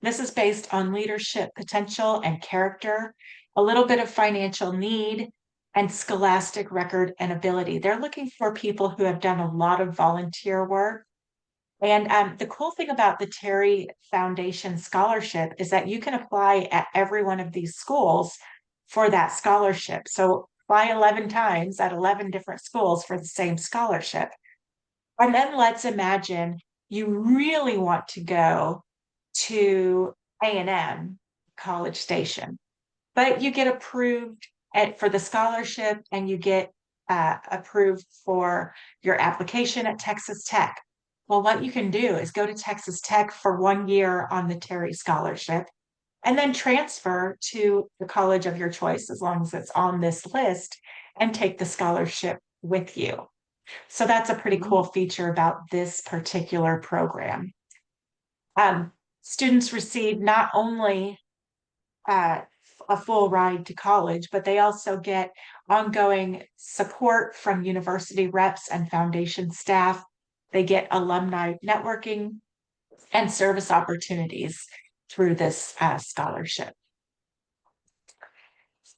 Speaker 1: This is based on leadership potential and character, a little bit of financial need, and scholastic record and ability. They're looking for people who have done a lot of volunteer work. And the cool thing about the Terry Foundation Scholarship is that you can apply at every one of these schools for that scholarship. So apply 11 times at 11 different schools for the same scholarship. And then let's imagine you really want to go to A&M, College Station, but you get approved for the scholarship and you get approved for your application at Texas Tech. Well, what you can do is go to Texas Tech for 1 year on the Terry Scholarship and then transfer to the college of your choice as long as it's on this list and take the scholarship with you. So that's a pretty cool feature about this particular program. Students receive not only uh, a full ride to college, but they also get ongoing support from university reps and foundation staff. They get alumni networking and service opportunities through this scholarship.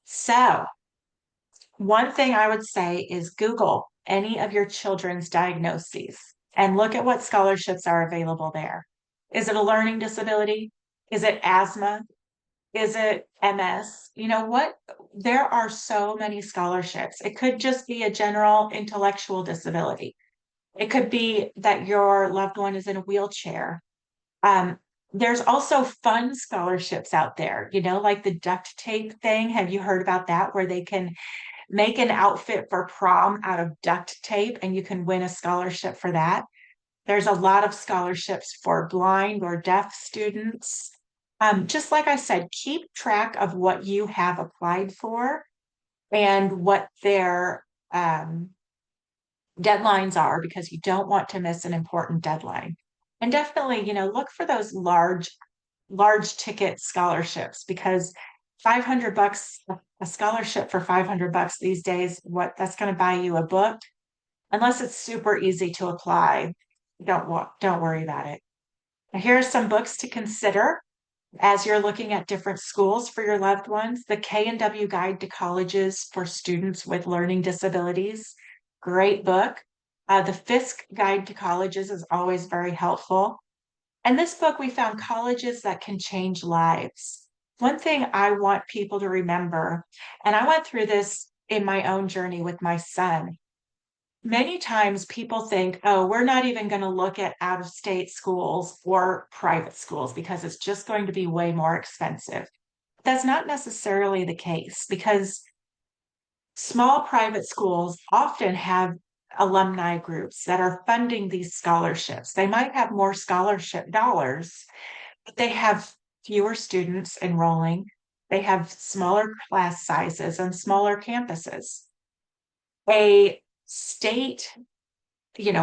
Speaker 1: So, one thing I would say is Google any of your children's diagnoses and look at what scholarships are available there. Is it a learning disability? Is it asthma? Is it MS? You know what? There are so many scholarships. It could just be a general intellectual disability. It could be that your loved one is in a wheelchair. Um, there's also fun scholarships out there, like the duct tape thing. Have you heard about that? Where they can make an outfit for prom out of duct tape and you can win a scholarship for that. There's a lot of scholarships for blind or deaf students. Just like I said, keep track of what you have applied for and what their deadlines are because you don't want to miss an important deadline. And definitely, look for those large ticket scholarships because 500 bucks, a scholarship for 500 bucks these days, that's going to buy you a book, unless it's super easy to apply. Don't worry about it. Now, here are some books to consider as you're looking at different schools for your loved ones. The K&W Guide to Colleges for Students with Learning Disabilities, great book. The Fisk Guide to Colleges is always very helpful. And this book, we found colleges that can change lives. One thing I want people to remember, and I went through this in my own journey with my son. Many times people think, oh, we're not even going to look at out of state schools or private schools because it's just going to be way more expensive. That's not necessarily the case because small private schools often have alumni groups that are funding these scholarships. They might have more scholarship dollars, but they have fewer students enrolling. They have smaller class sizes and smaller campuses. A state,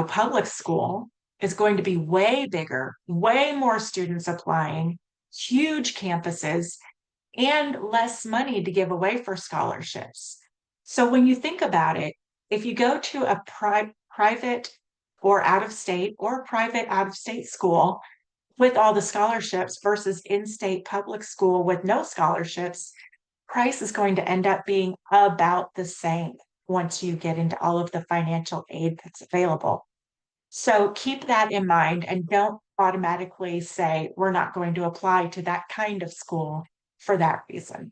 Speaker 1: public school is going to be way bigger, way more students applying, huge campuses, and less money to give away for scholarships. So when you think about it, if you go to a private or out of state or private out of state school with all the scholarships versus in-state public school with no scholarships, price is going to end up being about the same once you get into all of the financial aid that's available. So keep that in mind and don't automatically say, we're not going to apply to that kind of school for that reason.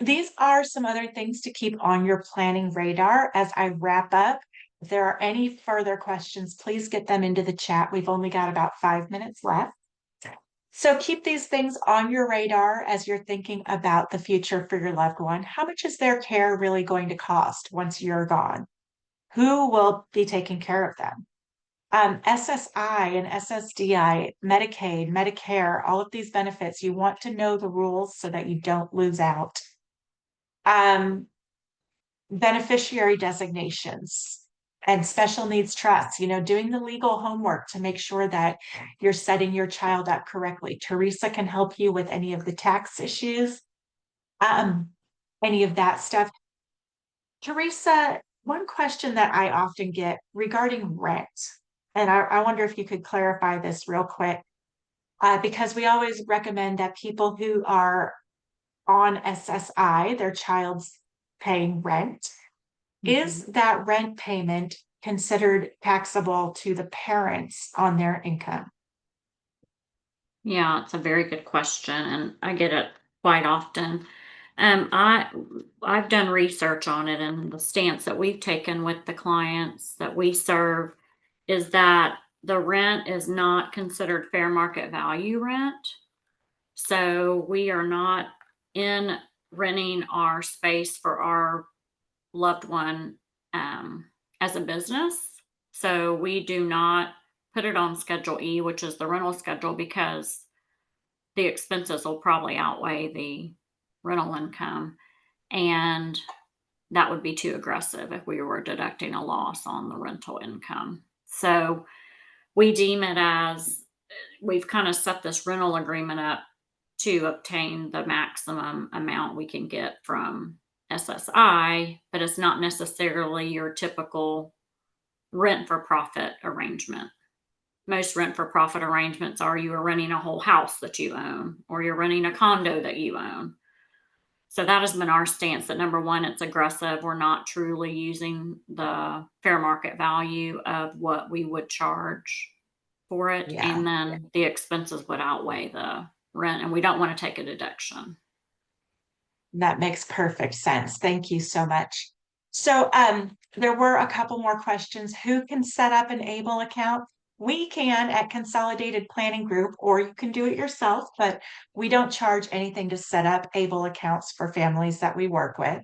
Speaker 1: These are some other things to keep on your planning radar as I wrap up. If there are any further questions, please get them into the chat. We've only got about 5 minutes left. So keep these things on your radar as you're thinking about the future for your loved one. How much is their care really going to cost once you're gone? Who will be taking care of them? SSI and SSDI, Medicaid, Medicare, all of these benefits, you want to know the rules so that you don't lose out. Beneficiary designations and special needs trusts, doing the legal homework to make sure that you're setting your child up correctly. Teresa can help you with any of the tax issues, any of that stuff. Teresa, one question that I often get regarding rent, and I wonder if you could clarify this real quick, because we always recommend that people who are on SSI, their child's paying rent, is that rent payment considered taxable to the parents on their income?
Speaker 2: Yeah, it's a very good question, and I get it quite often. I've done research on it, and the stance that we've taken with the clients that we serve is that the rent is not considered fair market value rent. So we are not in renting our space for our loved one as a business. So we do not put it on Schedule E, which is the rental schedule, because the expenses will probably outweigh the rental income. And that would be too aggressive if we were deducting a loss on the rental income. So we deem it as we've kind of set this rental agreement up to obtain the maximum amount we can get from SSI, but it's not necessarily your typical rent for profit arrangement. Most rent for profit arrangements are you are renting a whole house that you own, or you're renting a condo that you own. So that has been our stance, that number one, it's aggressive. We're not truly using the fair market value of what we would charge for it.
Speaker 1: Yeah.
Speaker 2: And then the expenses would outweigh the rent, and we don't want to take a deduction.
Speaker 1: That makes perfect sense. Thank you so much. So there were a couple more questions. Who can set up an ABLE account? We can at Consolidated Planning Group, or you can do it yourself, but we don't charge anything to set up ABLE accounts for families that we work with.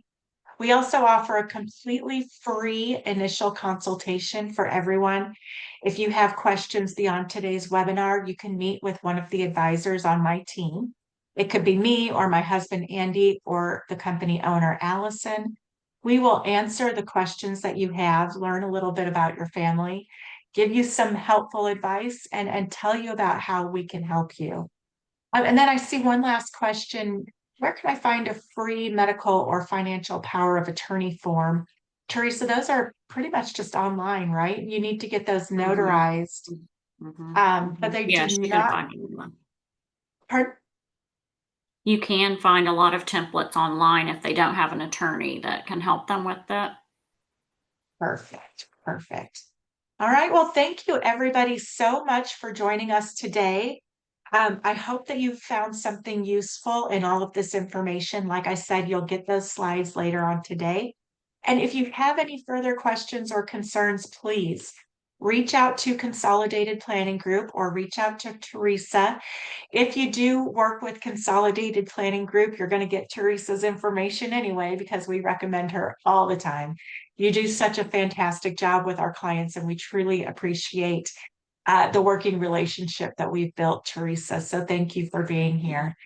Speaker 1: We also offer a completely free initial consultation for everyone. If you have questions beyond today's webinar, you can meet with one of the advisors on my team. It could be me or my husband, Andy, or the company owner, Allison. We will answer the questions that you have, learn a little bit about your family, give you some helpful advice, and tell you about how we can help you. And then I see one last question. Where can I find a free medical or financial power of attorney form? Teresa, those are pretty much just online, right? You need to get those notarized. But they
Speaker 2: Yeah,
Speaker 1: do
Speaker 2: you can
Speaker 1: not.
Speaker 2: find them.
Speaker 1: Pardon?
Speaker 2: You can find a lot of templates online if they don't have an attorney that can help them with that.
Speaker 1: Perfect. Perfect. All right. Well, thank you everybody so much for joining us today. I hope that you found something useful in all of this information. Like I said, you'll get those slides later on today. And if you have any further questions or concerns, please reach out to Consolidated Planning Group or reach out to Teresa. If you do work with Consolidated Planning Group, you're going to get Teresa's information anyway, because we recommend her all the time. You do such a fantastic job with our clients, and we truly appreciate the working relationship that we've built, Teresa. So thank you for being here.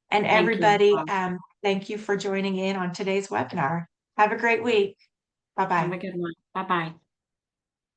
Speaker 1: And
Speaker 2: Thank you.
Speaker 1: everybody, thank you for joining in on today's webinar. Have a great week.
Speaker 2: Have
Speaker 1: Bye-bye.
Speaker 2: a good one. Bye bye.